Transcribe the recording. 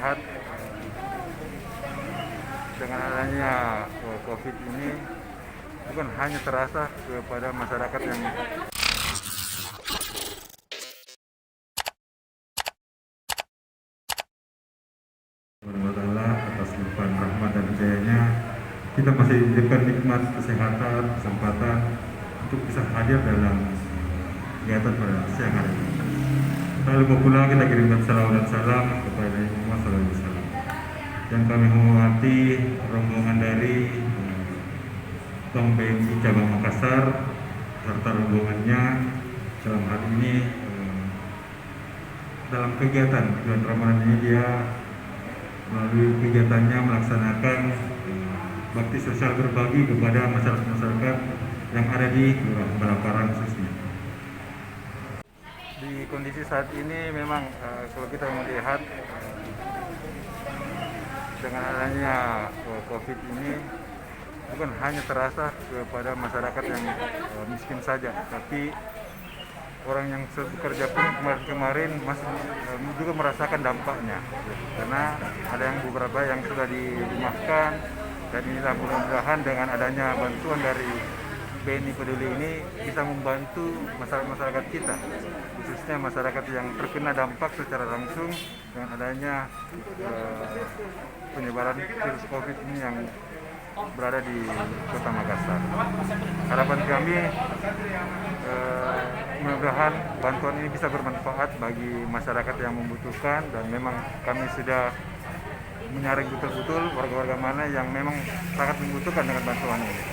melihat dengan adanya COVID ini bukan hanya terasa kepada masyarakat yang Allah atas limpahan rahmat dan hidayahnya kita masih diberikan nikmat kesehatan, kesempatan untuk bisa hadir dalam kegiatan pada siang hari ini. Lalu pula kita kirimkan salawat dan salam kepada Nabi Muhammad SAW. Yang kami hormati rombongan dari Bank BNI Cabang Makassar serta rombongannya dalam hal ini dalam kegiatan bulan Ramadan ini dia melalui kegiatannya melaksanakan bakti sosial berbagi kepada masyarakat yang ada di Kelurahan Balaparan khususnya. Di kondisi saat ini memang kalau kita melihat dengan adanya COVID ini bukan hanya terasa kepada masyarakat yang miskin saja, tapi orang yang bekerja pun kemarin masih juga merasakan dampaknya, karena ada yang beberapa yang sudah dirumahkan, dan inilah mudah-mudahan dengan adanya bantuan dari BNI Peduli ini bisa membantu masyarakat kita, khususnya masyarakat yang terkena dampak secara langsung dengan adanya penyebaran virus COVID ini yang berada di Kota Makassar. Harapan kami mudah-mudahan bantuan ini bisa bermanfaat bagi masyarakat yang membutuhkan, dan memang kami sudah menyaring betul-betul warga-warga mana yang memang sangat membutuhkan dengan bantuan ini.